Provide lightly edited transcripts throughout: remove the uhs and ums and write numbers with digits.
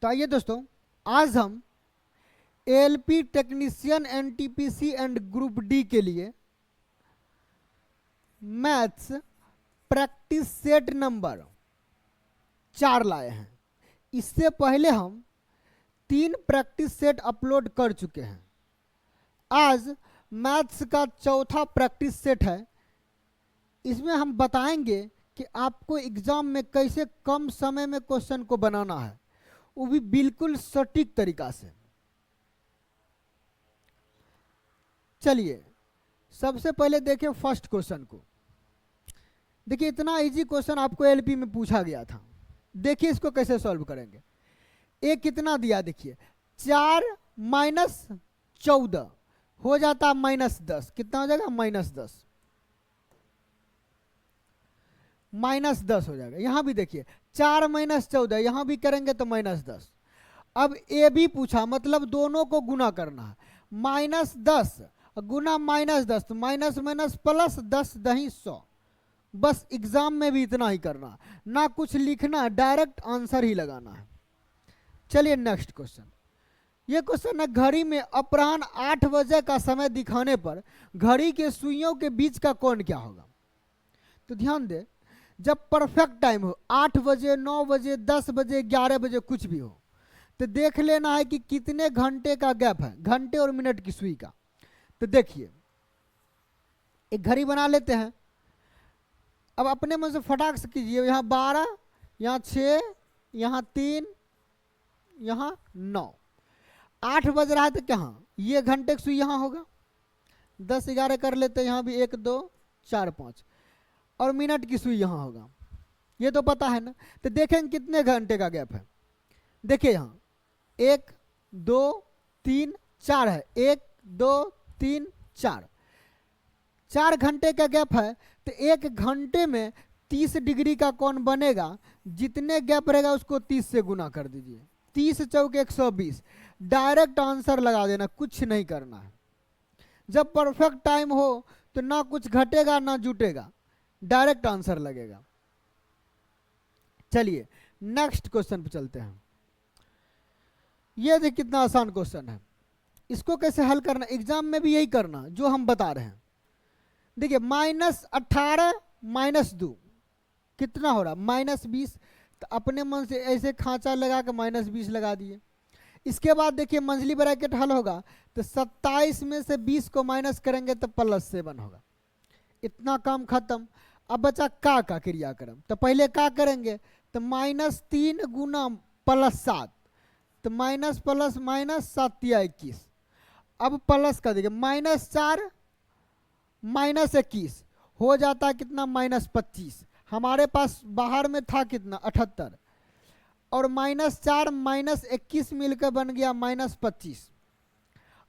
तो आइए दोस्तों, आज हम ALP technician NTPC and group D के लिए मैथ्स प्रैक्टिस सेट नंबर 4 लाए हैं। इससे पहले हम 3 प्रैक्टिस सेट अपलोड कर चुके हैं। आज मैथ्स का चौथा प्रैक्टिस सेट है। इसमें हम बताएंगे कि आपको एग्जाम में कैसे कम समय में क्वेश्चन को बनाना है, वो भी बिल्कुल सटीक तरीका से। चलिए सबसे पहले देखें फर्स्ट क्वेश्चन को। देखिए इतना इजी क्वेश्चन आपको एलपी में पूछा गया था। देखिए इसको कैसे सॉल्व करेंगे। ए कितना दिया, देखिए 4 माइनस 14 हो जाता -10। कितना हो जाएगा? -10। -10 हो जाएगा। यहां भी देखिए 4 माइनस 14, यहां भी करेंगे तो -10। अब ए भी पूछा, मतलब दोनों को गुना करना है। -10 गुना -10 तो माइनस माइनस प्लस 10 दही 100। बस एग्जाम में भी इतना ही करना, ना कुछ लिखना, डायरेक्ट आंसर ही लगाना है। चलिए नेक्स्ट क्वेश्चन। ये क्वेश्चन है, घड़ी में अपराह्न 8 बजे का समय दिखाने पर घड़ी के सुइयों के बीच का कोण क्या होगा? तो ध्यान दे, जब परफेक्ट टाइम हो 8 बजे, 9 बजे, 10 बजे, 11 बजे, कुछ भी हो, तो देख लेना है कि कितने घंटे का गैप है, घंटे और मिनट की सुई का। तो देखिए एक घड़ी बना लेते हैं। अब अपने मन से फटाक से कीजिए। यहाँ 12, यहाँ 6, यहाँ 3, यहाँ 9। 8 बज रहा है तो कहाँ ये घंटे की सुई यहाँ होगा। 10 11 कर लेते हैं, यहाँ भी 1 2 4 5, और मिनट की सुई यहाँ होगा। ये तो पता है ना। तो देखें कितने घंटे का गैप है। देखिए यहाँ 1 2 3 4 है। 1 2 3 4, 4 घंटे का गैप है। तो 1 घंटे में 30 डिग्री का कोण बनेगा। जितने गैप रहेगा उसको 30 से गुना कर दीजिए। 30 चौके 120। डायरेक्ट आंसर लगा देना, कुछ नहीं करना है। जब परफेक्ट टाइम हो तो ना कुछ घटेगा ना जुटेगा, डायरेक्ट आंसर लगेगा। चलिए नेक्स्ट क्वेश्चन पे चलते हैं। ये देखिए कितना आसान क्वेश्चन है। इसको कैसे हल करना, एग्जाम में भी यही करना जो हम बता रहे हैं। देखिए -18 -2 कितना हो रहा? -20। तो अपने मन से ऐसे खांचा लगा के -20 लगा दिए। इसके बाद देखिए मंझली ब्रैकेट हल होगा तो 27 में से 20 को माइनस करेंगे तो +7 होगा। इतना काम खत्म। अब बचा का क्रियाक्रम। तो पहले का करेंगे तो -3 गुना +7, तो माइनस प्लस माइनस 7 या 21। अब प्लस का देखिए -4 -21 हो जाता है कितना? -25। हमारे पास बाहर में था कितना? 78, और -4 -21 मिलकर बन गया -25।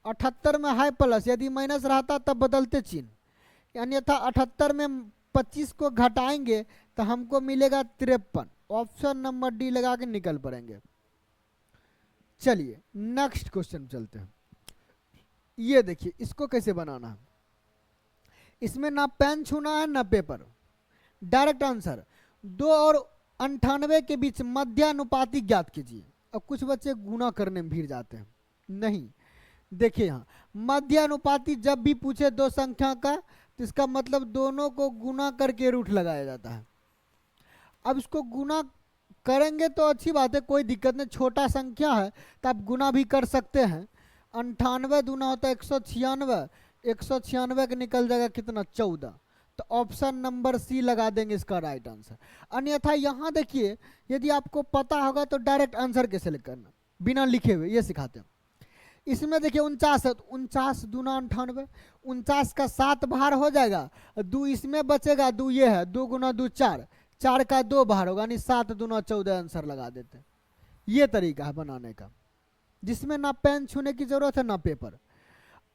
78 में है प्लस, यदि माइनस रहता तब बदलते चिन्ह, यानी था 78 में 25 को घटाएंगे तो हमको मिलेगा 53। ऑप्शन नंबर डी लगा के निकल पड़ेंगे। चलिए नेक्स्ट क्वेश्चन चलते हैं। ये देखिए इसको कैसे बनाना है। इसमें ना पेन छूना है ना पेपर, डायरेक्ट आंसर। 2 और 98 के बीच मध्यानुपाती ज्ञात कीजिए। अब कुछ बच्चे गुना करने में भीड़ जाते हैं। नहीं, देखिए यहाँ मध्यानुपाती जब भी पूछे 2 संख्या का तो इसका मतलब दोनों को गुना करके रूट लगाया जाता है। अब इसको गुना करेंगे तो अच्छी बात है, कोई दिक्कत नहीं। छोटा संख्या है तो आप गुना भी कर सकते हैं। 98 दूना होता है 196, 196 का निकल जाएगा कितना? 14। तो ऑप्शन नंबर सी लगा देंगे इसका राइट आंसर। अन्यथा यहाँ देखिए यदि आपको पता होगा तो डायरेक्ट आंसर कैसे करना बिना लिखे हुए, ये सिखाते हैं। इसमें देखिए 49 है, 49 दूना 98, 49 का 7 बाहर हो जाएगा, 2 इसमें बचेगा, 2 ये है, 2 गुना 2 4, 4 का 2 बाहर होगा, यानी 7 दूना 14 आंसर लगा देते हैं। ये तरीका है बनाने का, जिसमें ना पेन छूने की जरूरत है ना पेपर।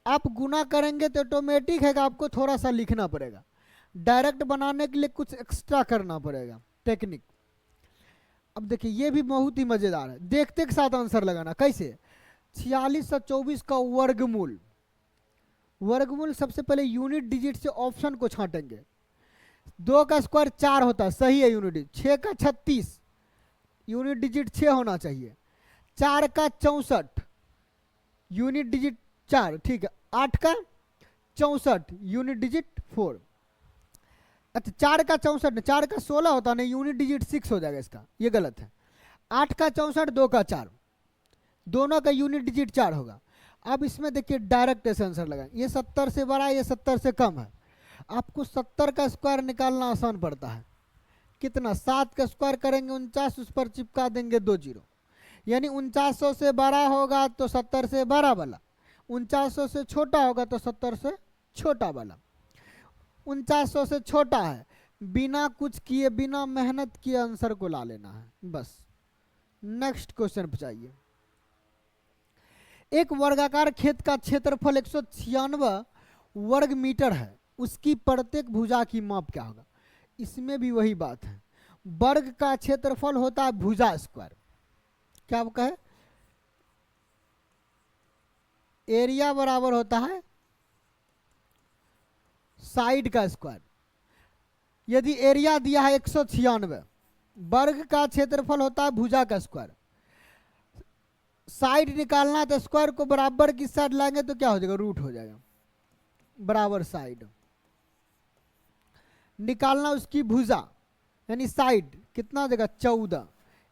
आप गुना करेंगे तो ऑटोमेटिक है, आपको थोड़ा सा लिखना पड़ेगा। डायरेक्ट बनाने के लिए कुछ एक्स्ट्रा करना पड़ेगा, टेक्निक। अब देखिए ये भी बहुत ही मजेदार है, देखते के साथ आंसर लगाना। कैसे? 4624 का वर्गमूल। वर्गमूल सबसे पहले यूनिट डिजिट से ऑप्शन को छांटेंगे। 2 का स्क्वायर 4 होता है, सही है यूनिट डिजिट। 6 का 36, यूनिट डिजिट 6 होना चाहिए। 4 का 64 यूनिट डिजिट 4, ठीक है। 8 का 64 यूनिट डिजिट 4। अच्छा 4 का 64 नहीं, 4 का 16 होता नहीं, यूनिट डिजिट 6 हो जाएगा इसका, ये गलत है। 8 का 64 2 का 4, दोनों का यूनिट डिजिट 4 होगा। अब इसमें देखिए डायरेक्ट ऐसे आंसर लगाएं, ये 70 से बड़ा है, ये 70 से कम है। आपको 70 का स्क्वायर निकालना आसान पड़ता है। कितना, 7 का स्क्वायर करेंगे 49, उस पर चिपका देंगे 2 जीरो, यानी 4900 से बड़ा होगा तो 70 से बड़ा वाला, 4900 से छोटा होगा तो 70 से छोटा वाला। 4900 से छोटा है, बिना कुछ किए बिना मेहनत किए आंसर को ला लेना है बस। नेक्स्ट क्वेश्चन पूछिए। एक वर्गाकार खेत का क्षेत्रफल 196 वर्ग मीटर है, उसकी प्रत्येक भुजा की माप क्या होगा। इसमें भी वही बात है, वर्ग का क्षेत्रफल होता है भुजा स्क्वायर, क्या कहे, एरिया बराबर होता है साइड का स्क्वायर। यदि एरिया दिया है 196, वर्ग का क्षेत्रफल होता है भुजा का स्क्वायर। साइड निकालना है तो स्क्वायर को बराबर की साइड लाएंगे तो क्या हो जाएगा, रूट हो जाएगा। बराबर साइड निकालना उसकी भुजा यानी साइड, कितना देगा 14।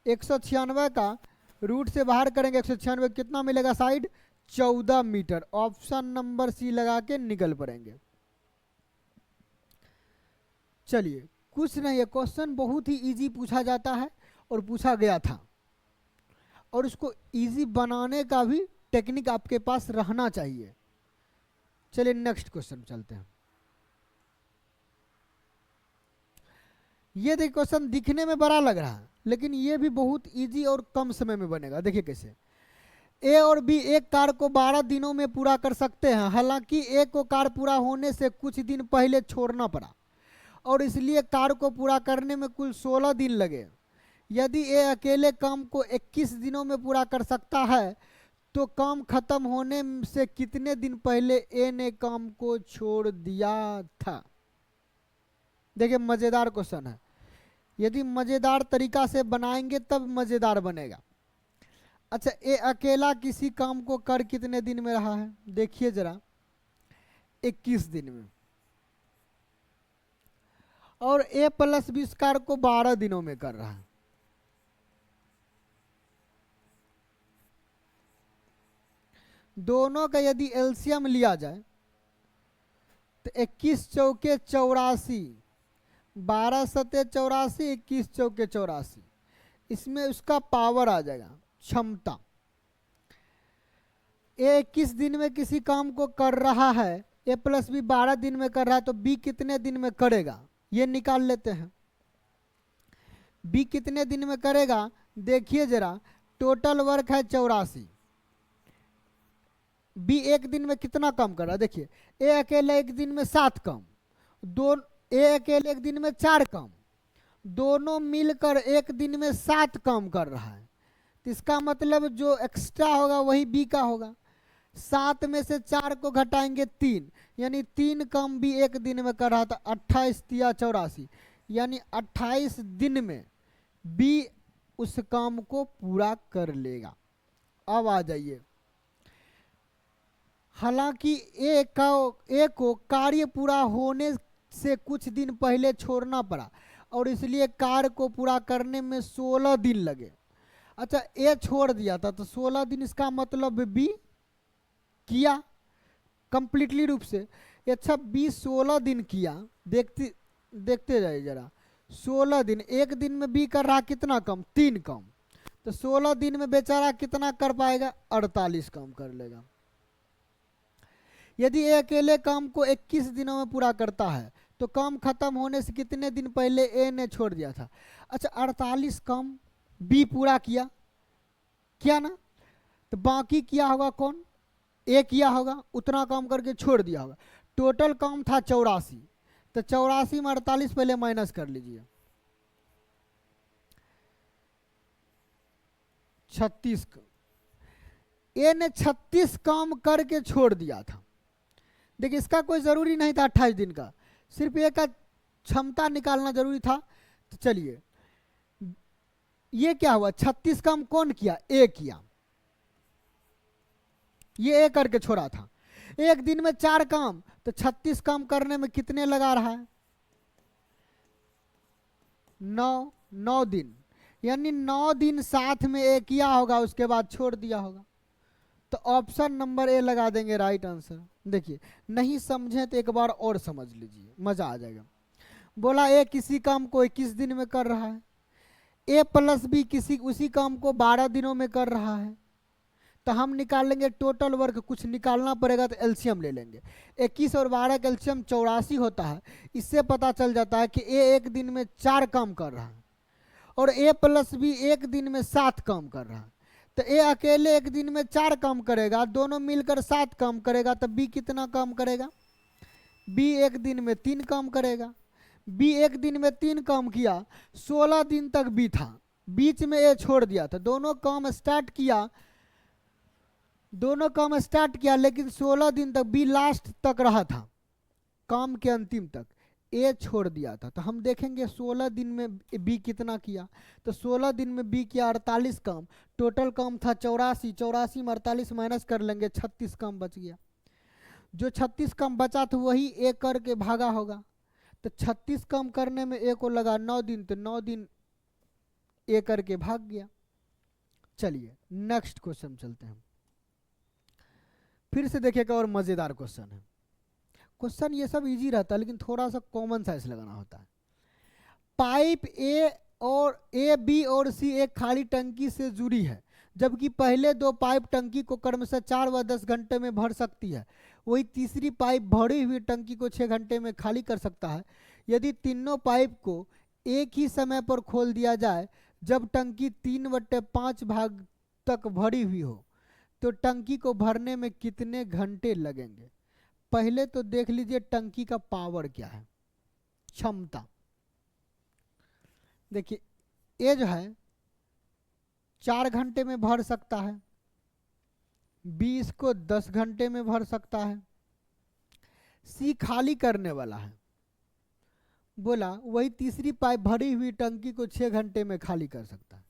196 का रूट से बाहर करेंगे 196, कितना मिलेगा side 14 metre. Option number C लगा के निकल पड़ेंगे। चलिए कुछ नहीं है, क्वेश्चन बहुत ही इजी पूछा जाता है और पूछा गया था, और इसको इजी बनाने का भी टेक्निक आपके पास रहना चाहिए। चलिए नेक्स्ट क्वेश्चन चलते हैं। ये देखिए क्वेश्चन दिखने में बड़ा लग रहा है, लेकिन ये भी बहुत इजी और कम समय में बनेगा। देखिए कैसे, ए और बी एक कार्य को 12 दिनों में पूरा कर सकते हैं, हालांकि ए को कार्य पूरा होने से कुछ दिन पहले छोड़ना पड़ा और इसलिए कार्य को पूरा करने में कुल 16 दिन लगे। यदि ए अकेले काम को 21 दिनों में पूरा कर सकता है तो काम खत्म होने से कितने दिन पहले ए ने काम को छोड़ दिया था। देखिए मजेदार क्वेश्चन है, यदि मजेदार तरीका से बनाएंगे तब मजेदार बनेगा। अच्छा ए अकेला किसी काम को कर कितने दिन में रहा है, देखिए जरा 21 दिन में, और ए प्लस बी कार्य को 12 दिनों में कर रहा है। दोनों का यदि एलसीएम लिया जाए तो 21 चौके 84, 12 सते 84, 21 चौके 84, इसमें उसका पावर आ जाएगा, क्षमता। ए 21 दिन में किसी काम को कर रहा है, ए प्लस बी 12 दिन में कर रहा है, तो बी कितने दिन में करेगा ये निकाल लेते हैं। बी कितने दिन में करेगा, देखिए जरा, टोटल वर्क है 84, बी एक दिन में कितना काम कर रहा है, देखिए ए अकेले एक दिन में 7 काम, ए अकेले एक दिन में 4 काम, दोनों मिलकर एक दिन में 7 काम कर रहा है। तो इसका मतलब जो एक्स्ट्रा होगा वही बी का होगा। 7 में से 4 को घटाएंगे 3, यानी 3 काम भी एक दिन में कर रहा था। 28 तिया 84, यानी 28 दिन में बी उस काम को पूरा कर लेगा। अब आ जाइए, हालांकि ए को कार्य पूरा होने से कुछ दिन पहले छोड़ना पड़ा और इसलिए कार्य को पूरा करने में 16 दिन लगे। अच्छा ए छोड़ दिया था तो 16 दिन, इसका मतलब बी किया कंप्लीटली रूप से। अच्छा बी 16 दिन किया, देखते जाइए जरा, 16 दिन, एक दिन में बी कर रहा कितना काम, 3 काम, तो 16 दिन में बेचारा कितना कर पाएगा, 48 काम कर लेगा। यदि ए अकेले काम को 21 दिनों में पूरा करता है तो काम खत्म होने से कितने दिन पहले ए ने छोड़ दिया था। अच्छा 48 काम बी पूरा किया ना, तो बाकी किया होगा कौन, ए किया होगा, उतना काम करके छोड़ दिया होगा। टोटल काम था 84, तो 84 में 48 पहले माइनस कर लीजिए, 36 का। ए ने 36 काम करके छोड़ दिया था। देखिए इसका कोई ज़रूरी नहीं था 28 दिन का, सिर्फ ए का क्षमता निकालना जरूरी था। तो चलिए ये क्या हुआ, 36 काम कौन किया, ए किया, ये ए करके छोड़ा था। एक दिन में 4 काम, तो 36 काम करने में कितने लगा रहा है? 9 दिन, यानी 9 दिन साथ में ए किया होगा, उसके बाद छोड़ दिया होगा। तो ऑप्शन नंबर ए लगा देंगे राइट आंसर। देखिए, नहीं समझे तो एक बार और समझ लीजिए, मजा आ जाएगा। बोला ए किसी काम को 21 दिन में कर रहा है, ए प्लस बी किसी उसी काम को 12 दिनों में कर रहा है। तो हम निकालेंगे टोटल वर्क, कुछ निकालना पड़ेगा तो एलसीएम ले लेंगे। 21 और 12 का एलसीएम 84 होता है। इससे पता चल जाता है कि ए एक दिन में 4 काम कर रहा है और ए प्लस बी एक दिन में 7 काम कर रहा है। तो ए अकेले एक दिन में 4 काम करेगा, दोनों मिलकर 7 काम करेगा, तो बी कितना काम करेगा? बी एक दिन में 3 काम करेगा। बी एक दिन में 3 काम किया, 16 दिन तक बी था, बीच में ए छोड़ दिया था। दोनों काम स्टार्ट किया, लेकिन 16 दिन तक बी लास्ट तक रहा था, काम के अंतिम तक ए छोड़ दिया था। तो हम देखेंगे 16 दिन में बी कितना किया। तो 16 दिन में बी किया 48 काम, टोटल काम था 84, 84 में 48 माइनस कर लेंगे, 36 काम बच गया। जो 36 काम बचा था वही ए करके भागा होगा। तो 36 काम करने में ए को लगा 9 दिन, तो 9 दिन ए करके भाग गया। चलिए नेक्स्ट क्वेश्चन चलते हैं। फिर से देखिएगा और मजेदार क्वेश्चन है। क्वेश्चन ये सब इजी रहता है, लेकिन थोड़ा सा कॉमन सेंस लगाना होता है। पाइप ए बी और सी एक खाली टंकी से जुड़ी है, जबकि पहले 2 पाइप टंकी को क्रमशः 4 व 10 घंटे में भर सकती है। वही तीसरी पाइप भरी हुई टंकी को 6 घंटे में खाली कर सकता है। यदि तीनों पाइप को एक ही समय पर खोल दिया जाए, जब टंकी 3/5 भाग तक भरी हुई हो, तो टंकी को भरने में कितने घंटे लगेंगे? पहले तो देख लीजिए टंकी का पावर क्या है, क्षमता। देखिए ए जो है 4 घंटे में भर सकता है, बी इसको 10 घंटे में भर सकता है, सी खाली करने वाला है। बोला वही तीसरी पाइप भरी हुई टंकी को 6 घंटे में खाली कर सकता है।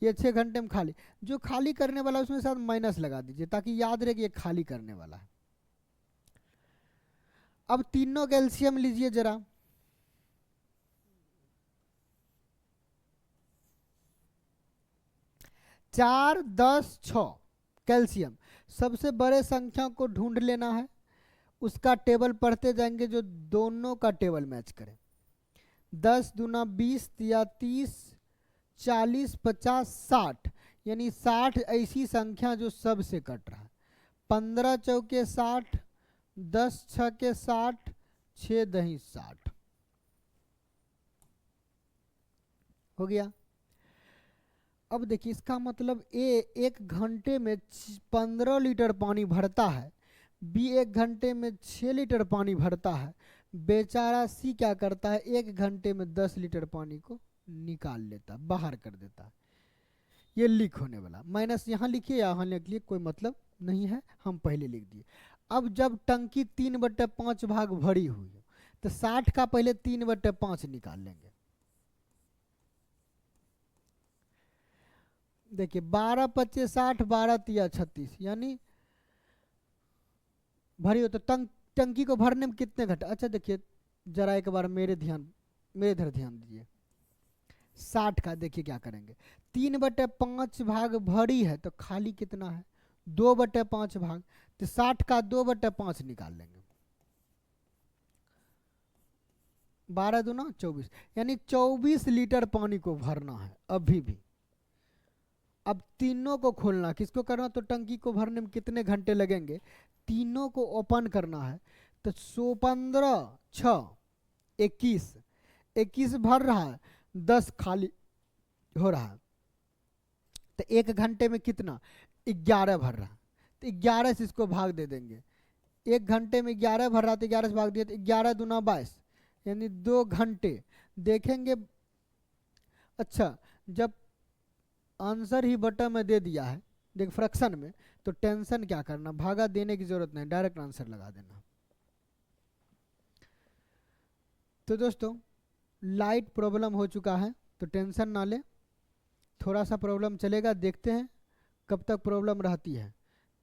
ये 6 घंटे में खाली, जो खाली करने वाला उसमें साथ माइनस लगा दीजिए ताकि याद रहे कि ये खाली करने वाला है। अब तीनों का एलसीएम लीजिए जरा। चार 10 6 कैल्शियम। सबसे बड़े संख्या को ढूंढ लेना है, उसका टेबल पढ़ते जाएंगे जो दोनों का टेबल मैच करे। 10 दूना 20 या 30 40 50 60, यानी 60 ऐसी संख्या जो सबसे कट रहा है। 15 चौके 60, 10 छके 60, 6 दही 60 हो गया। अब देखिए इसका मतलब ए 1 घंटे में 15 लीटर पानी भरता है, बी 1 घंटे में 6 लीटर पानी भरता है। बेचारा सी क्या करता है, 1 घंटे में 10 लीटर पानी को निकाल लेता, बाहर कर देता है। ये लीक होने वाला, माइनस यहाँ लिखिए या यहाँ लिखिए, कोई मतलब नहीं है, हम पहले लिख दिए। अब जब टंकी 3/5 भाग भरी हुई है, तो 60 का पहले 3/5 निकाल लेंगे। देखिए 12 25 60, 12 तिया 36, यानी भरी हो। तो टंकी को भरने में कितने घंटे? अच्छा देखिए जरा एक बार मेरे इधर ध्यान दीजिए। 60 का देखिए क्या करेंगे, 3/5 भाग भरी है तो खाली कितना है, 2/5 भाग। तो 60 का 2/5 निकाल लेंगे, 12 दूना 24, यानी 24 लीटर पानी को भरना है अभी भी। अब तीनों को खोलना, किसको करना, तो टंकी को भरने में कितने घंटे लगेंगे, तीनों को ओपन करना है। तो 15 6 21, 21 भर रहा है, 10 खाली हो रहा है। तो 1 घंटे में कितना, 11 भर रहा है। तो 11 से इसको भाग दे देंगे, 1 घंटे में 11 भर रहा, तो 11 से भाग दिया, तो 11 दूना 22, यानी 2 घंटे देखेंगे। अच्छा जब आंसर ही बटन में दे दिया है, देख फ्रैक्शन में, तो टेंशन क्या करना, भागा देने की जरूरत नहीं, डायरेक्ट आंसर लगा देना। तो दोस्तों लाइट प्रॉब्लम हो चुका है, तो टेंशन ना ले, थोड़ा सा प्रॉब्लम चलेगा, देखते हैं कब तक प्रॉब्लम रहती है।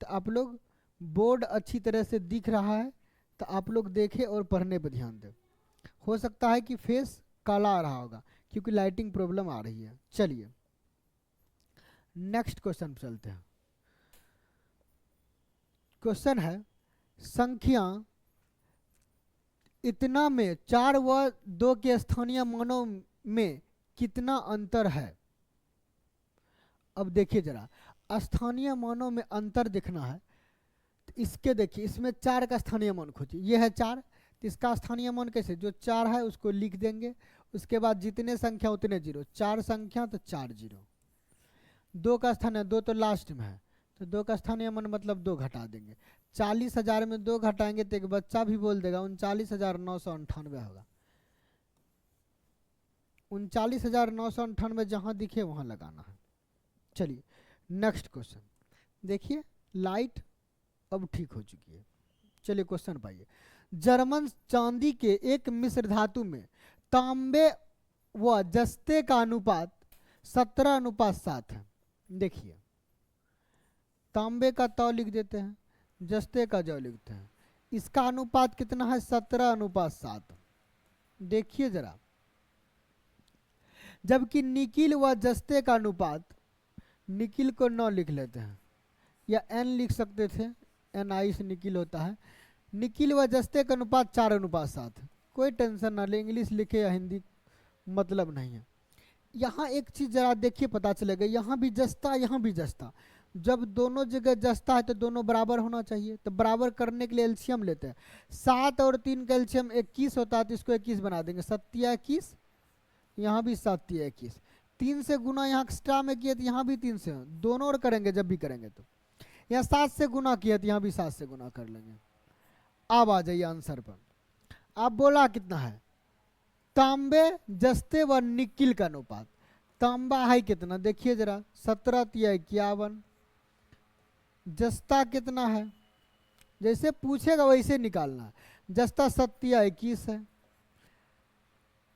तो आप लोग बोर्ड अच्छी तरह से दिख रहा है तो आप लोग देखें और पढ़ने पर ध्यान दें। हो सकता है कि फेस काला आ रहा होगा क्योंकि लाइटिंग प्रॉब्लम आ रही है। चलिए नेक्स्ट क्वेश्चन पर चलते हैं। क्वेश्चन है संख्या इतना में 4 व 2 के स्थानीय मानों में कितना अंतर है। अब देखिए जरा, स्थानीय मानों में अंतर दिखना है तो इसके देखिए, इसमें 4 का स्थानीय मान खोजिए। ये है 4, तो इसका स्थानीय मान कैसे, जो 4 है उसको लिख देंगे, उसके बाद जितने संख्या उतने जीरो, 4 संख्या तो 4 जीरो। 2 का स्थानीय, 2 तो लास्ट में है तो 2 का स्थानीय मान मतलब 2 घटा देंगे। 40,000 में 2 घटाएंगे तो एक बच्चा भी बोल देगा 39,998 होगा। 39,998 जहां दिखे वहां लगाना है। चलिए नेक्स्ट क्वेश्चन देखिए, लाइट अब ठीक हो चुकी है। चलिए क्वेश्चन पाइए। जर्मन चांदी के एक मिश्र धातु में तांबे व जस्ते का अनुपात 17:7 है। देखिए तांबे का तौ लिख देते हैं, जस्ते का जौ लिखते हैं, इसका अनुपात कितना है 17:7। देखिए जरा, जबकि निकिल व जस्ते का अनुपात, निकिल को 9 लिख लेते हैं या n लिख सकते थे, Ni से निकिल होता है। निकिल व जस्ते का अनुपात 4:7 है। कोई टेंशन ना ले, इंग्लिश लिखे या हिंदी मतलब नहीं है। यहाँ एक चीज जरा देखिए पता चलेगा, यहाँ भी जस्ता यहाँ भी जस्ता, जब दोनों जगह जस्ता है तो दोनों बराबर होना चाहिए। तो बराबर करने के लिए एलसीएम लेते हैं। 7 और 3 का एलसीएम 21 होता है तो इसको 21 बना देंगे, 7 या 21, यहाँ भी 7 या 21। 3 से गुना यहाँ एक्स्ट्रा में किए तो यहाँ भी 3 से, दोनों और करेंगे जब भी करेंगे तो। यहाँ 7 से गुना किया तो यहाँ भी 7 से गुना कर लेंगे। अब आ जाइए आंसर पर। आप बोला कितना है, तांबे जस्ते व निकिल का अनुपात। तांबा है कितना देखिए जरा, 17 या 51। जस्ता कितना है, जैसे पूछेगा वैसे निकालना है। जस्ता 7 या 21 है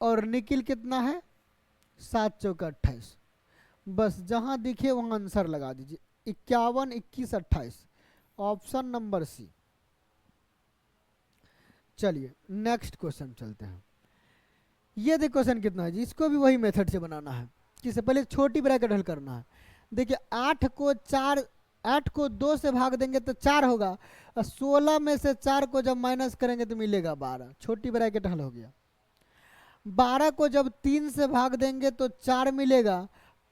और निकिल कितना है 7 चौका 28। बस जहां दिखे वहां आंसर लगा दीजिए, 51, 21, 28, ऑप्शन नंबर सी। चलिए नेक्स्ट क्वेश्चन चलते हैं। ये देखो क्वेश्चन कितना है जी, इसको भी वही मेथड से बनाना है। किससे पहले छोटी ब्रैकेट हल करना है। देखिए 8 को 2 से भाग देंगे तो 4 होगा, और 16 में से 4 को जब माइनस करेंगे तो मिलेगा 12। छोटी ब्रैकेट हल हो गया। 12 को जब 3 से भाग देंगे तो 4 मिलेगा।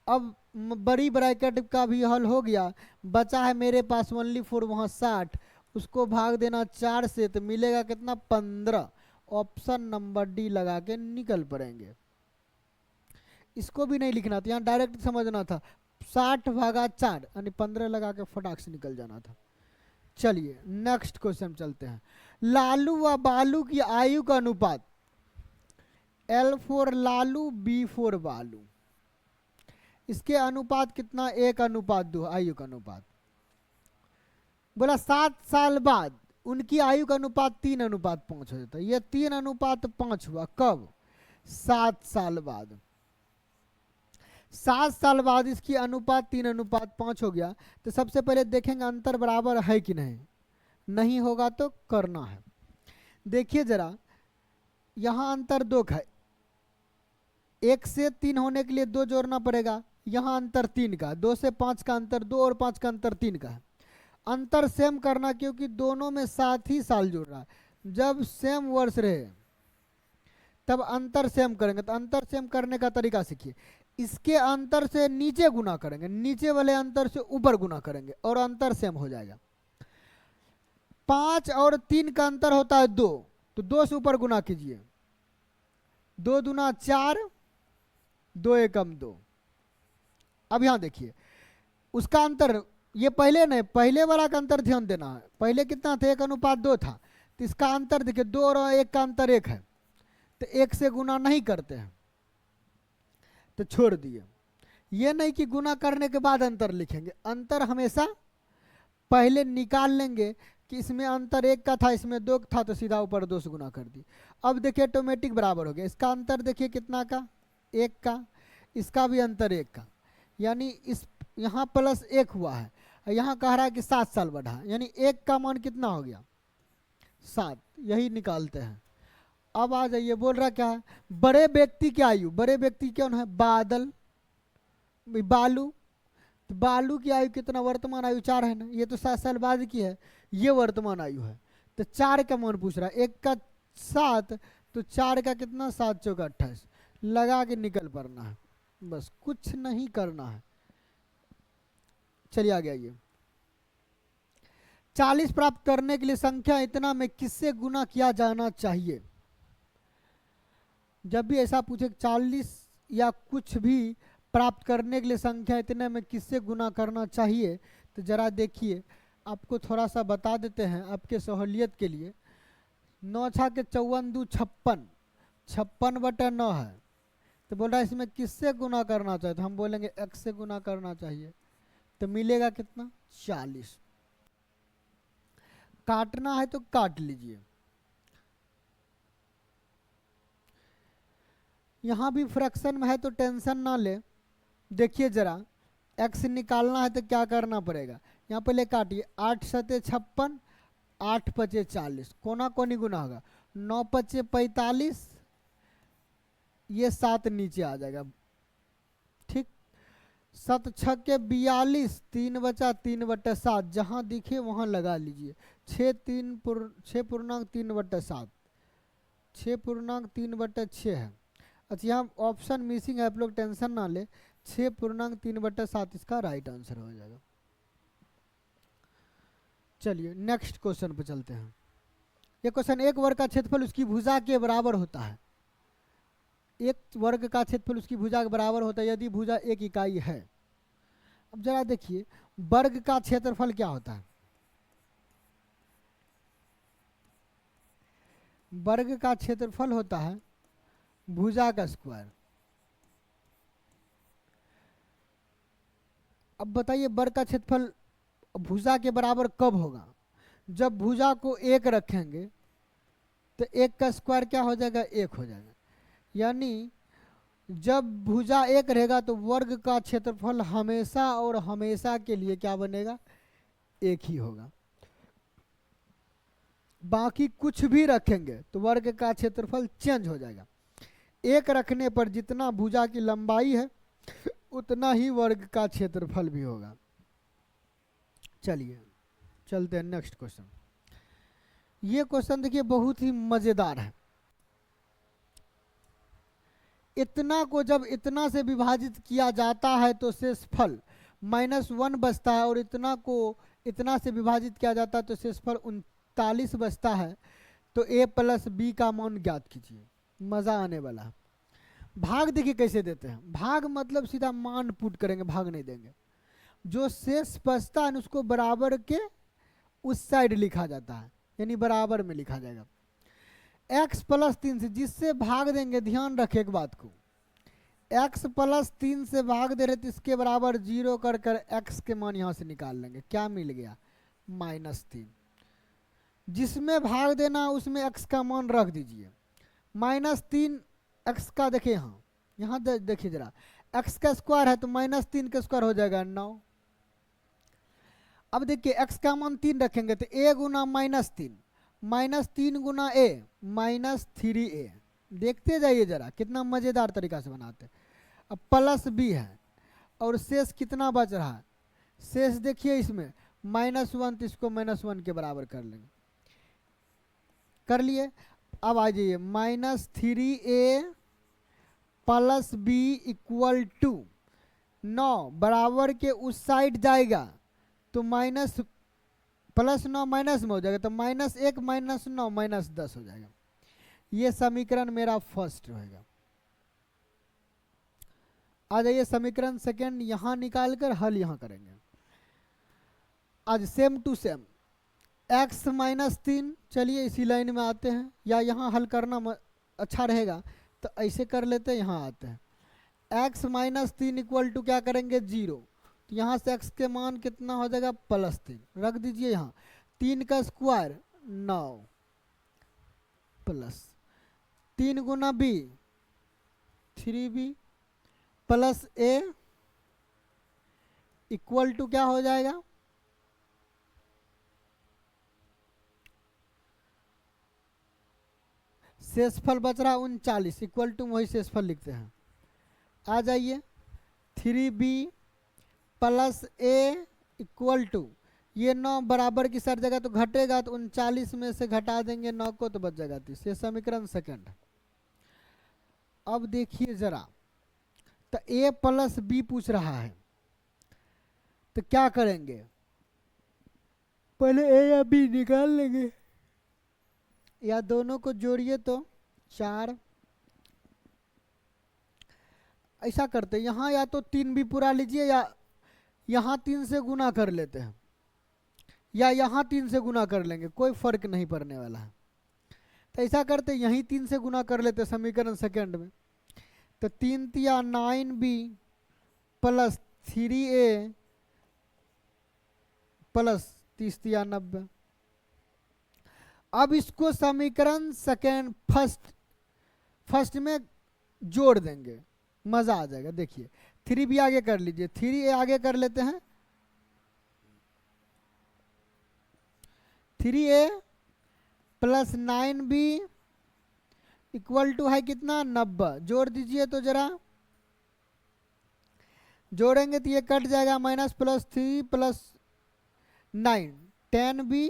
अब बड़ी ब्रैकेट का भी हल हो गया, बचा है मेरे पास ओनली 4, वहाँ 60, उसको भाग देना 4 से तो मिलेगा कितना 15। ऑप्शन नंबर डी लगा के निकल पड़ेंगे। इसको भी नहीं लिखना था, यहाँ डायरेक्ट समझना था, 60 भागा 4 यानी 15 लगा के फटाक से निकल जाना था। चलिए नेक्स्ट क्वेश्चन चलते हैं। लालू व बालू की आयु का अनुपात, L4 लालू B4 बालू, इसके अनुपात कितना 1:2 आयु का अनुपात। बोला 7 साल बाद उनकी आयु का अनुपात 3:5 हो जाता है। ये 3:5 हुआ कब, 7 साल बाद। 7 साल बाद इसकी अनुपात 3:5 हो गया। तो सबसे पहले देखेंगे अंतर बराबर है कि नहीं, नहीं होगा तो करना है। देखिए जरा, यहाँ अंतर 2 का है, 1 से 3 होने के लिए 2 जोड़ना पड़ेगा। यहाँ अंतर 3 का, 2 से 5 का अंतर 2 और 5 का अंतर 3 का है। अंतर सेम करना क्योंकि दोनों में 7 ही साल जुड़ रहा है। जब सेम वर्ष रहे तब अंतर सेम करेंगे। तो अंतर सेम करने का तरीका सीखिए, इसके अंतर से नीचे गुना करेंगे, नीचे वाले अंतर से ऊपर गुना करेंगे और अंतर सेम हो जाएगा। 5 और 3 का अंतर होता है 2, तो 2 से ऊपर गुना कीजिए, 2 दूना 4, 2 एकम 2। अब यहां देखिए उसका अंतर, ये पहले नहीं, पहले वाला का अंतर ध्यान देना है। पहले कितना था 1:2 था, तो इसका अंतर देखिए 2 और 1 का अंतर 1 है, तो 1 से गुना नहीं करते हैं तो छोड़ दिए। ये नहीं कि गुना करने के बाद अंतर लिखेंगे, अंतर हमेशा पहले निकाल लेंगे कि इसमें अंतर 1 का था, इसमें 2 था, तो सीधा ऊपर 2 से गुना कर दी। अब देखिए ऑटोमेटिक बराबर हो गया। इसका अंतर देखिए कितना का, 1 का, इसका भी अंतर 1 का, यानी इस यहाँ +1 हुआ है। यहाँ कह रहा है कि 7 साल बढ़ा, यानी 1 का मान कितना हो गया 7, यही निकालते हैं। अब आ जाइए, बोल रहा क्या है, बड़े व्यक्ति की आयु, बड़े व्यक्ति कौन है, बादल, बालू, तो बालू की आयु कितना, वर्तमान आयु 4 है ना, ये तो 7 साल बाद की है, ये वर्तमान आयु है, तो 4 का मान पूछ रहा है, 1 का 7, तो 4 का कितना, 7 चौका 28, लगा के निकल पड़ना है, बस कुछ नहीं करना है। चलिए आगे आइए। 40 प्राप्त करने के लिए संख्या इतना में किससे गुना किया जाना चाहिए। जब भी ऐसा पूछे 40 या कुछ भी प्राप्त करने के लिए संख्या इतने में किससे गुना करना चाहिए, तो जरा देखिए, आपको थोड़ा सा बता देते हैं आपके सहूलियत के लिए। 9 छा के 54 2 56, 56/9 है, तो बोल रहा है इसमें किससे गुना करना चाहिए, तो हम बोलेंगे x से गुना करना चाहिए, तो मिलेगा कितना 40। काटना है तो काट लीजिए। यहाँ भी फ्रैक्शन में है तो टेंशन ना ले। देखिए जरा, x निकालना है तो क्या करना पड़ेगा, यहाँ पहले काटिए, 8 सते 56, 8 पचे 40, कोना कोनी गुना होगा, 9 पचे 45, ये 7 नीचे आ जाएगा, ठीक, 7 छक्के 42, 3 बचा 3/7, जहाँ दिखे वहाँ लगा लीजिए, 6.3/7, 6.3/6 है। अच्छा यहाँ ऑप्शन मिसिंग है, आप लोग टेंशन ना ले, 6.3/7 इसका राइट आंसर हो जाएगा। चलिए नेक्स्ट क्वेश्चन पे चलते हैं। ये क्वेश्चन, एक वर्ग का क्षेत्रफल उसकी भुजा के बराबर होता है, एक वर्ग का क्षेत्रफल उसकी भुजा के बराबर होता है यदि भुजा 1 इकाई है। अब जरा देखिए, वर्ग का क्षेत्रफल क्या होता है, वर्ग का क्षेत्रफल होता है भुजा का स्क्वायर। अब बताइए वर्ग का क्षेत्रफल भुजा के बराबर कब होगा, जब भुजा को 1 रखेंगे तो 1 का स्क्वायर क्या हो जाएगा 1 हो जाएगा, यानी जब भुजा 1 रहेगा तो वर्ग का क्षेत्रफल हमेशा और हमेशा के लिए क्या बनेगा 1 ही होगा। बाकी कुछ भी रखेंगे तो वर्ग का क्षेत्रफल चेंज हो जाएगा। 1 रखने पर जितना भुजा की लंबाई है उतना ही वर्ग का क्षेत्रफल भी होगा। चलिए चलते हैं नेक्स्ट क्वेश्चन। ये क्वेश्चन देखिए बहुत ही मजेदार है। इतना को जब इतना से विभाजित किया जाता है तो शेषफल -1 बचता है, और इतना को इतना से विभाजित किया जाता है तो शेषफल 39 बचता है। तो a + b का मान ज्ञात कीजिए। मजा आने वाला है। भाग देखिए कैसे देते हैं, भाग मतलब सीधा मान पुट करेंगे, भाग नहीं देंगे। जो शेष बचता है उसको बराबर के उस साइड लिखा जाता है, यानी बराबर में लिखा जाएगा। x + 3 से जिससे भाग देंगे, ध्यान रखे एक बात को, x + 3 से भाग दे रहे तो इसके बराबर 0 कर x के मान यहाँ से निकाल लेंगे। क्या मिल गया -3। जिसमें भाग देना उसमें x का मान रख दीजिए। -3 x का देखिए यहाँ देखिए जरा, x का स्क्वायर है तो -3 का स्क्वायर हो जाएगा 9। अब देखिए x का मान 3 रखेंगे तो a Guna -3, -3 Guna a -3a। देखते जाइए जरा कितना मजेदार तरीका से बनाते हैं। अब +b है और शेष कितना बच रहा है, शेष देखिए इसमें -1, तो इसको -1 के बराबर कर लेंगे। कर लिए। अब आ जाइए, -3a + b = 9 बराबर के उस साइड जाएगा तो +9 माइनस में हो जाएगा, तो -1 -9 -10 हो जाएगा। ये समीकरण मेरा फर्स्ट रहेगा। आ जाइए समीकरण सेकेंड, यहां निकाल कर हल यहां करेंगे। आज सेम टू सेम x -3, चलिए इसी लाइन में आते हैं, या यहाँ हल करना अच्छा रहेगा तो ऐसे कर लेते हैं। यहाँ आते हैं, x -3 = क्या करेंगे 0, तो यहाँ से x के मान कितना हो जाएगा +3 रख दीजिए। यहाँ 3 का square 9 plus 3 Guna b 3b + a = क्या हो जाएगा शेषफल बच रहा 39 इक्वल टू वही शेषफल लिखते हैं। आ जाइए 3b plus a equal to, ये 9 बराबर की सर जगह तो घटेगा, तो 39 में से घटा देंगे 9 को तो बच जाएगा 30। ये समीकरण सेकंड। अब देखिए जरा, तो a प्लस b पूछ रहा है, तो क्या करेंगे, पहले a या b निकाल लेंगे, या दोनों को जोड़िए तो 4। ऐसा करते यहाँ या तो 3 भी पूरा लीजिए, या यहाँ 3 से गुना कर लेते हैं, या यहाँ 3 से गुना कर लेंगे, कोई फर्क नहीं पड़ने वाला है। तो ऐसा करते यहीं 3 से गुना कर लेते समीकरण सेकंड में, तो 3 तिया 9b प्लस 3a प्लस 30 तिया 90। अब इसको समीकरण सेकंड फर्स्ट में जोड़ देंगे, मजा आ जाएगा। देखिए 3 भी आगे कर लीजिए, 3a आगे कर लेते हैं, 3a plus 9b equal to है कितना 90। जोड़ दीजिए तो जरा, जोड़ेंगे तो ये कट जाएगा, minus plus 3 plus 9 10b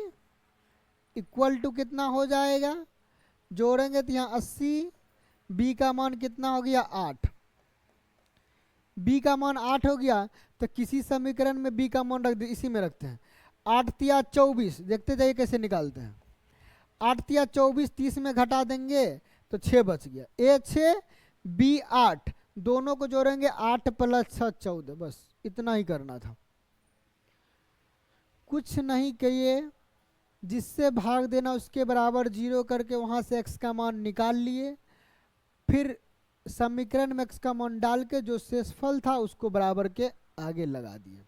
equal to कितना हो जाएगा, जोड़ेंगे तो यहाँ 80, b का मान कितना हो गया 8, b का मान 8 हो गया, तो किसी समीकरण में b का मान रख दे, इसी में रखते हैं। 8 तिया 24, देखते जाइए कैसे निकालते हैं। 8 तिया 24 30 में घटा देंगे तो 6 बच गया, a 6 b 8, दोनों को जोड़ेंगे 8 प्लस 6 14, बस इतना ही करना था, कुछ नहीं कहिए। जिससे भाग देना उसके बराबर 0 करके वहां से x का मान निकाल लिए, फिर समीकरण में x का मान डाल के जो शेषफल था उसको बराबर के आगे लगा दिए।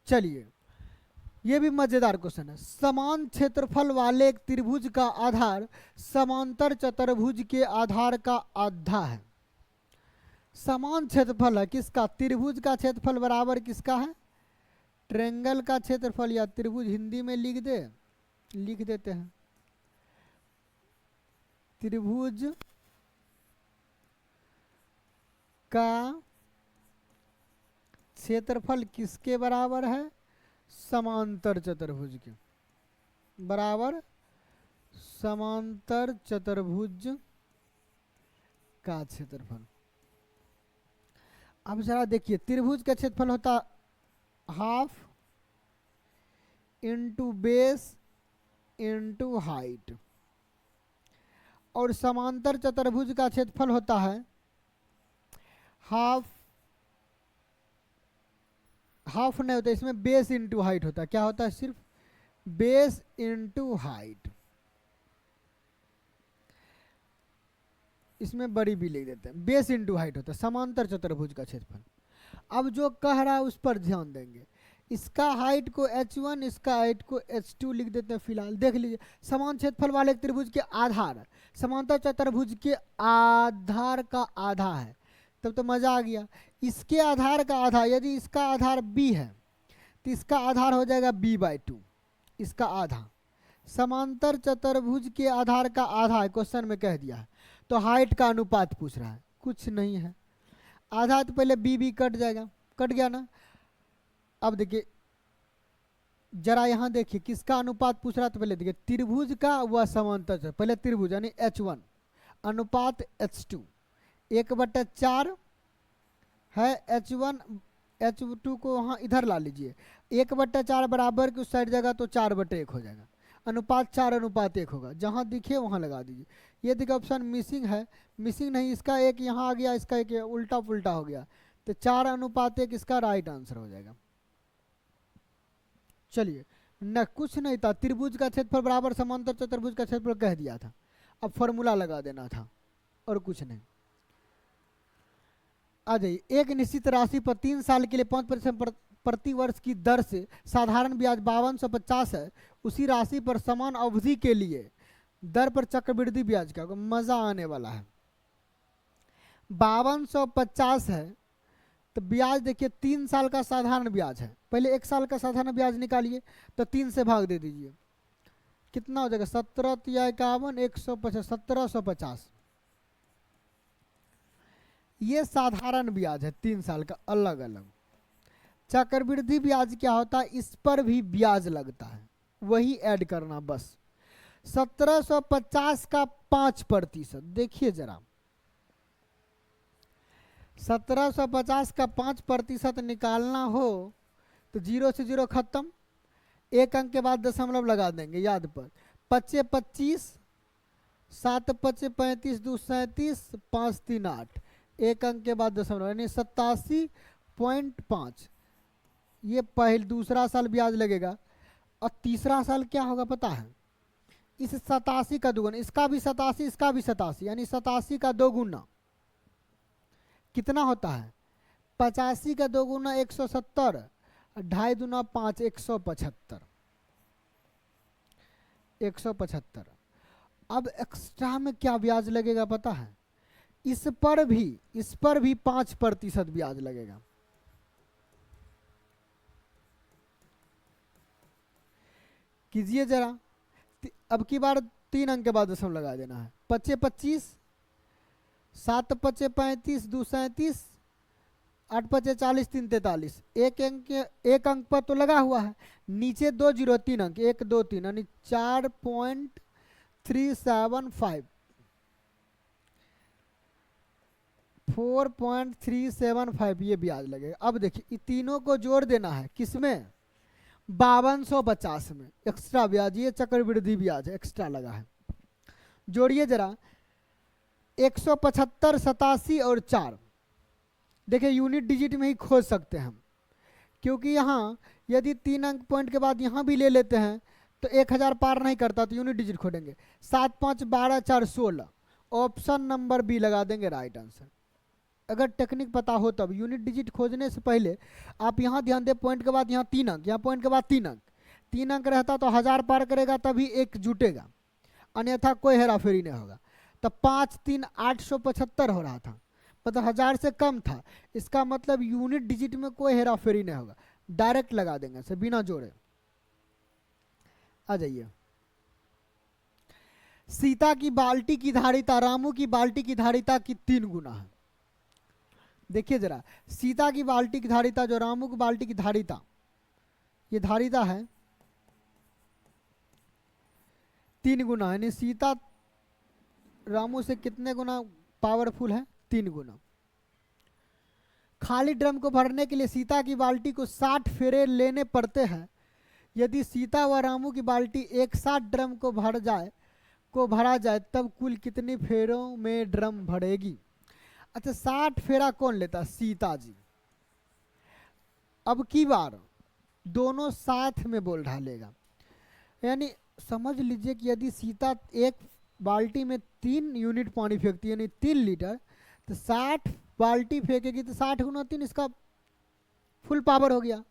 चलिए ये भी मजेदार क्वेश्चन है। समान क्षेत्रफल वाले एक त्रिभुज का आधार समांतर चतुर्भुज के आधार का आधा है। समान क्षेत्रफल है किसका, त्रिभुज का क्षेत्रफल बराबर किसका है, ट्रायंगल का क्षेत्रफल, या त्रिभुज हिंदी में लिख देते हैं, त्रिभुज का क्षेत्रफल किसके बराबर है, समांतर चतुर्भुज के बराबर, समांतर चतुर्भुज का क्षेत्रफल। अब जरा देखिए, त्रिभुज का क्षेत्रफल होता half into base into height, और समांतर चतुर्भुज का क्षेत्रफल होता है हाफ नहीं होता, इसमें बेस इंटू हाइट होता है। क्या होता है, सिर्फ बेस इंटू हाइट, इसमें बड़ी भी लिख देते हैं, बेस इंटू हाइट होता है समांतर चतुर्भुज का क्षेत्रफल। अब जो कह रहा है उस पर ध्यान देंगे, इसका हाइट को h1, इसका हाइट को h2 लिख देते हैं फिलहाल। देख लीजिए, समान क्षेत्रफल वाले एक त्रिभुज के आधार समांतर चतुर्भुज के आधार का आधा है, तब तो मजा आ गया। इसके आधार का आधा, यदि इसका आधार b है तो इसका आधार हो जाएगा b/2, इसका आधा। समांतर चतुर्भुज के आधार का आधा है, क्वेश्चन में कह दिया है, तो हाइट का अनुपात पूछ रहा है, कुछ नहीं है, आधा तो पहले b कट जाएगा, कट गया ना। अब देखिए जरा यहाँ देखिए किसका अनुपात पूछ रहा है, तो पहले देखिए त्रिभुज का व समांतर, पहले त्रिभुज यानी h1 अनुपात h2, 1/4 है h1, h2 को वहाँ इधर ला लीजिए, 1/4 बराबर की उस साइड जाएगा तो 4/1 हो जाएगा, अनुपात 4:1 होगा, जहाँ दिखे वहाँ लगा दीजिए। ये देखिए ऑप्शन मिसिंग है, मिसिंग नहीं, इसका एक यहाँ आ गया, इसका एक उल्टा पुल्टा हो गया, तो 4:1 इसका राइट आंसर हो जाएगा। चलिए न, कुछ नहीं था, त्रिभुज का क्षेत्रफल बराबर समांतर चतुर्भुज का क्षेत्रफल कह दिया था, अब फॉर्मूला लगा देना था और कुछ नहीं। आ जाइए, एक निश्चित राशि पर 3 साल के लिए 5% प्रति वर्ष की दर से साधारण ब्याज 5250 है, उसी राशि पर समान अवधि के लिए दर पर चक्रवृद्धि ब्याज का, मजा आने वाला है। 5250 है तो ब्याज देखिए 3 साल का साधारण ब्याज है, पहले 1 साल का साधारण ब्याज निकालिए तो 3 से भाग दे दीजिए, कितना हो जाएगा 17 या 51 150 1750। ये साधारण ब्याज है 3 साल का अलग अलग। चक्रवृद्धि ब्याज क्या होता है, इस पर भी ब्याज लगता है, वही ऐड करना बस। 1750 का 5%, देखिए जरा 1750 का 5% निकालना हो तो 0 से 0 खत्म, एक अंक के बाद दशमलव लगा देंगे याद पर। 25 25, 7 5 35, 2 37, 5 3 8, एक अंक के बाद दशमलव यानी 87.5। ये पहले दूसरा साल ब्याज लगेगा। और तीसरा साल क्या होगा पता है, इस 87 का दोगुना, इसका भी 87 इसका भी 87 यानी 87 का दोगुना कितना होता है 85 का दोगुना 170, 2.5 दूना 5 175। 175। अब एक्स्ट्रा में क्या ब्याज लगेगा पता है, इस पर भी 5% ब्याज लगेगा। कीजिए जरा, अब की बार 3 अंक के बाद दशमलव लगा देना है। 25 25, 7 5 35, 2 37, 8 5 40, 3 43, एक अंक पर तो लगा हुआ है, नीचे 2 0 3 अंक 1 2 3 यानी 4.375 4.375 ये ब्याज लगेगा। अब देखिए तीनों को जोड़ देना है किसमें 5250 में, एक्स्ट्रा ब्याज, ये चक्रवृद्धि ब्याज है एक्स्ट्रा लगा है। जोड़िए जरा 175 87 और 4, देखिए यूनिट डिजिट में ही खोज सकते हैं हम, क्योंकि यहाँ यदि 3 अंक पॉइंट के बाद यहाँ भी ले लेते हैं तो 1000 पार नहीं करता, तो यूनिट डिजिट खोलेंगे। 7 5 12 4 16, ऑप्शन नंबर बी लगा देंगे राइट आंसर। अगर टेक्निक पता हो तब यूनिट डिजिट खोजने से पहले आप यहाँ ध्यान दें, पॉइंट के बाद यहाँ 3 अंक, यहाँ पॉइंट के बाद 3 अंक, 3 अंक रहता तो 1000 पार करेगा तभी एक जुटेगा, अन्यथा कोई हेरा फेरी नहीं होगा। तो 5 3 875 हो रहा था, मतलब 1000 से कम था, इसका मतलब यूनिट डिजिट में कोई हेरा फेरी नहीं होगा, डायरेक्ट लगा देंगे से बिना जोड़े। आ जाइए, सीता की बाल्टी की धारिता रामू की बाल्टी की धारिता की 3 गुना है। देखिए जरा, सीता की बाल्टी की धारिता जो रामू की बाल्टी की धारिता, ये धारिता है 3 गुना, यानी सीता रामू से कितने गुना पावरफुल है 3 गुना। खाली ड्रम को भरने के लिए सीता की बाल्टी को 60 फेरे लेने पड़ते हैं। यदि सीता व रामू की बाल्टी एक साथ ड्रम को भरा जाए तब कुल कितने फेरों में ड्रम भरेगी। अच्छा 60 फेरा कौन लेता, सीता जी। अब की बार दोनों साथ में बोल डालेगा, यानी समझ लीजिए कि यदि सीता एक बाल्टी में 3 यूनिट पानी फेंकती है यानी 3 लीटर, तो 60 बाल्टी फेंकेगी तो 60 गुना 3 इसका फुल पावर हो गया।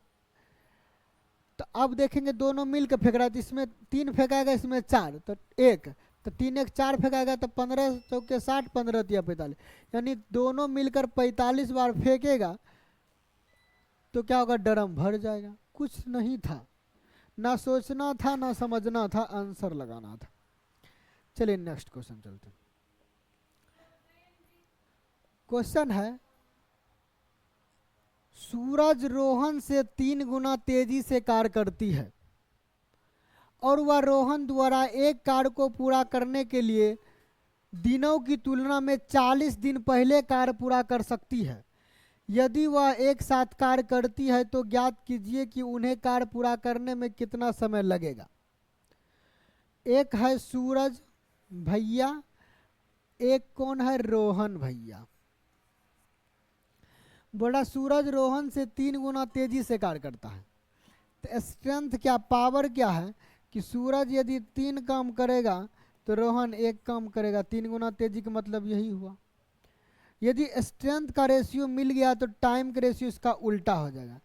तो अब देखेंगे दोनों मिलकर फेंक रहा है, तो इसमें 3 फेंकाएगा इसमें 4, तो 1, तो 3 1 4 फेंकाएगा तो 15 चौके 60 15 तिया 45, यानी दोनों मिलकर 45 बार फेंकेगा तो क्या होगा, ड्रम भर जाएगा। कुछ नहीं था, ना सोचना था ना समझना था, आंसर लगाना था। चलिए नेक्स्ट क्वेश्चन चलते हैं। क्वेश्चन है, सूरज रोहन से 3 गुना तेजी से कार्य करती है और वह रोहन द्वारा एक कार्य को पूरा करने के लिए दिनों की तुलना में 40 दिन पहले कार्य पूरा कर सकती है। यदि वह एक साथ कार्य करती है तो ज्ञात कीजिए कि उन्हें कार्य पूरा करने में कितना समय लगेगा। एक है सूरज भैया, एक कौन है, रोहन भैया। बोला सूरज रोहन से 3 गुना तेजी से कार्य करता है, तो स्ट्रेंथ क्या, पावर क्या है कि सूरज यदि 3 काम करेगा तो रोहन 1 काम करेगा, 3 गुना तेजी का मतलब यही हुआ। यदि स्ट्रेंथ का रेशियो मिल गया तो टाइम का रेशियो इसका उल्टा हो जाएगा।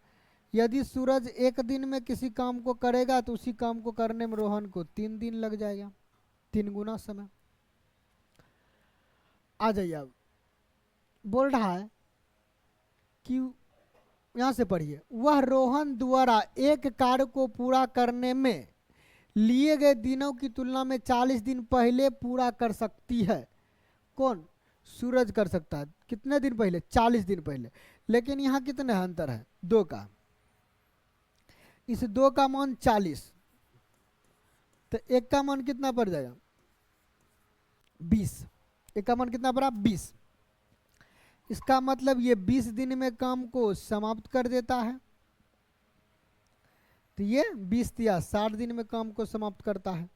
यदि सूरज 1 दिन में किसी काम को करेगा तो उसी काम को करने में रोहन को 3 दिन लग जाएगा, 3 गुना समय। आ जाइए, अब बोल रहा है कि यहां से पढ़िए, वह रोहन द्वारा एक कार्य को पूरा करने में लिए गए दिनों की तुलना में 40 दिन पहले पूरा कर सकती है। कौन? सूरज कर सकता है। कितने दिन पहले? 40 दिन पहले। लेकिन यहाँ कितने अंतर है? 2 का। इस 2 का मान 40, तो 1 का मान कितना पड़ जाएगा? 20। 1 का मान कितना पड़ा? 20। इसका मतलब ये 20 दिन में काम को समाप्त कर देता है, तो ये 20 या 60 दिन में काम को समाप्त करता है।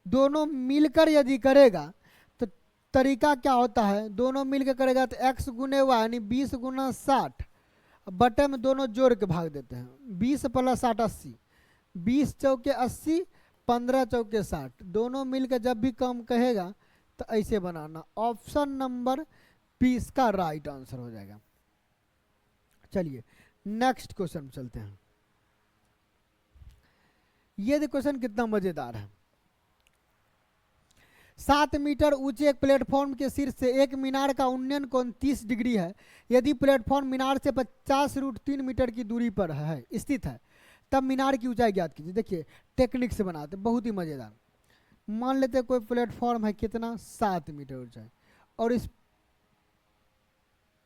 दोनों मिलकर यदि करेगा तो तरीका क्या होता है? दोनों मिलकर करेगा तो x गुने y यानी 20 गुना 60, बटे में दोनों जोड़ के भाग देते हैं। 20 प्लस 60 80, 20 चौके 80, 15 चौके 60। दोनों मिलकर जब भी काम कहेगा तो ऐसे बनाना। ऑप्शन नंबर 20 का राइट आंसर हो जाएगा। चलिए नेक्स्ट क्वेश्चन चलते हैं। ये क्वेश्चन कितना मजेदार है। 7 मीटर ऊंचे एक प्लेटफॉर्म के शीर्ष से एक मीनार का उन्नयन कोण 30 डिग्री है। यदि प्लेटफॉर्म मीनार से 50√3 मीटर की दूरी पर है स्थित है, तब मीनार की ऊंचाई ज्ञात कीजिए। देखिए टेक्निक से बनाते, बहुत ही मजेदार। मान लेते कोई प्लेटफॉर्म है, कितना? 7 मीटर ऊंचाई, और इस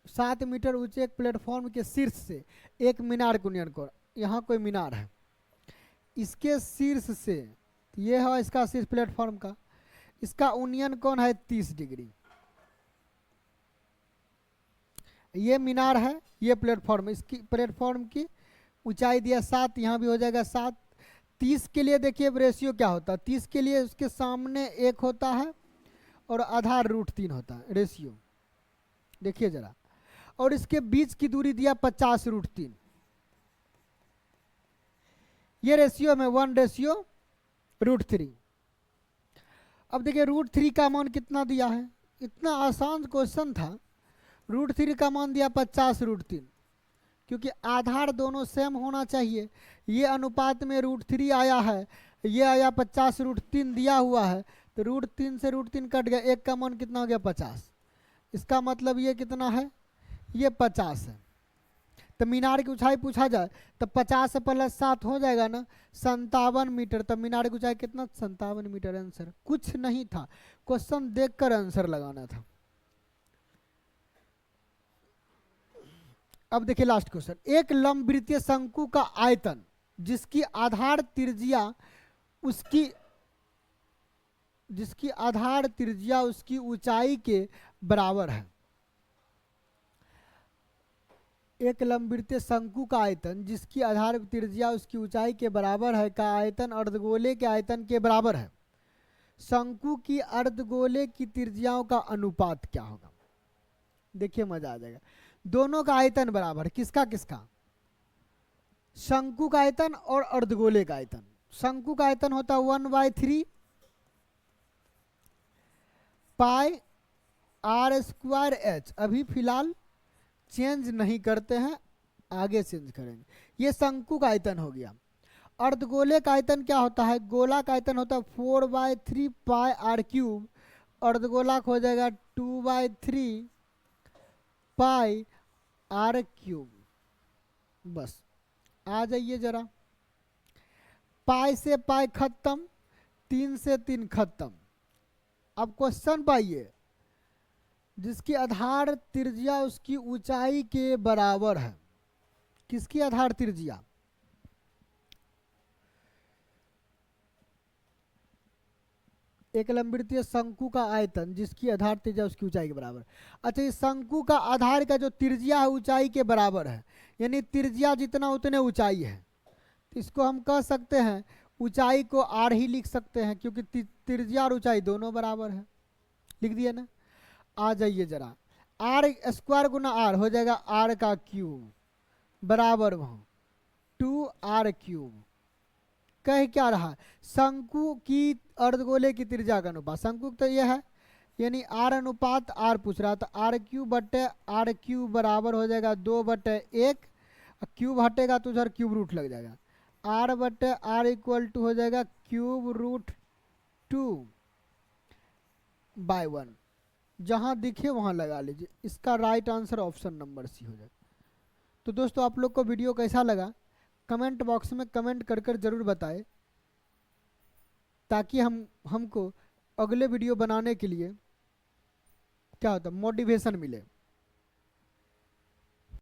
7 मीटर ऊंचे एक प्लेटफॉर्म के शीर्ष से एक मीनार का उन्नयन कोण, यहाँ कोई मीनार है, इसके शीर्ष से, ये है इसका शीर्ष प्लेटफॉर्म का, इसका उन्नयन कोण है 30 डिग्री। ये मीनार है, ये प्लेटफॉर्म, इसकी प्लेटफॉर्म की ऊंचाई दिया 7, यहाँ भी हो जाएगा 7। 30 के लिए देखिए रेशियो क्या होता है? 30 के लिए उसके सामने 1 होता है और आधार √3 होता है रेशियो, देखिए जरा। और इसके बीच की दूरी दिया 50√3, ये रेशियो में 1:√3। अब देखिए √3 का मान कितना दिया है? इतना आसान क्वेश्चन था। √3 का मान दिया 50√3, क्योंकि आधार दोनों सेम होना चाहिए। ये अनुपात में √3 आया है, ये आया 50√3 दिया हुआ है, तो √3 से √3 कट गया, 1 का मान कितना हो गया? 50। इसका मतलब ये कितना है? ये 50 है। तो मीनार की ऊंचाई पूछा जाए तो 50 प्लस 7 हो जाएगा ना, 57 मीटर। तो मीनार की ऊंचाई कितना? 57 मीटर। आंसर कुछ नहीं था, क्वेश्चन देखकर आंसर लगाना था। अब देखिए लास्ट क्वेश्चन। एक लंबवृत्तीय शंकु का आयतन जिसकी आधार त्रिज्या उसकी ऊंचाई के बराबर है। एक लंबवृत्तीय शंकु का आयतन जिसकी आधार त्रिज्या उसकी ऊंचाई के बराबर है का आयतन अर्धगोले के आयतन के बराबर है। शंकु की अर्धगोले की त्रिज्याओं का अनुपात क्या होगा? देखिए मजा आ जाएगा। दोनों का आयतन बराबर, किसका किसका? शंकु का आयतन और अर्धगोले का आयतन। शंकु का आयतन होता है 1/3 पाई r²h। अभी फिलहाल चेंज नहीं करते हैं, आगे चेंज करेंगे। ये शंकु का आयतन हो गया। अर्धगोले का आयतन क्या होता है? गोला का आयतन होता है 4/3 पाई r³। अर्धगोला हो जाएगा 2/3 पाई r³। बस आ जाइए जरा। पाई से पाई खत्म, 3 से 3 खत्म। अब क्वेश्चन पाइए, जिसकी आधार त्रिज्या उसकी ऊंचाई के बराबर है। किसकी आधार त्रिज्या? एक लंबवृत्तीय शंकु का आयतन जिसकी आधार त्रिज्या उसकी ऊंचाई के बराबर। अच्छा, इस शंकु का आधार का जो त्रिज्या है ऊंचाई के बराबर है, यानी त्रिज्या जितना उतने ऊंचाई है। तो इसको हम कह सकते हैं, ऊंचाई को r ही लिख सकते हैं, क्योंकि त्रिज्या और ऊंचाई दोनों बराबर है। लिख दिया ना। आ जाइए जरा, r² गुना r हो जाएगा r³ बराबर वहां 2r³। कह क्या रहा? शंकु की अर्धगोले की त्रिज्या का अनुपात। शंकु तो यह है, यानी r अनुपात r पूछ रहा, तो r³ बराबर हो जाएगा 2/1। क्यूब हटेगा तो उधर क्यूब रूट लग जाएगा। r/r इक्वल टू हो जाएगा √2/1। जहां दिखे वहां लगा लीजिए। इसका right answer option number C हो जाएगा। तो दोस्तों आप लोग को वीडियो कैसा लगा कमेंट बॉक्स में कमेंट कर जरूर बताएं। ताकि हमको अगले वीडियो बनाने के लिए क्या होता है, मोटिवेशन मिले।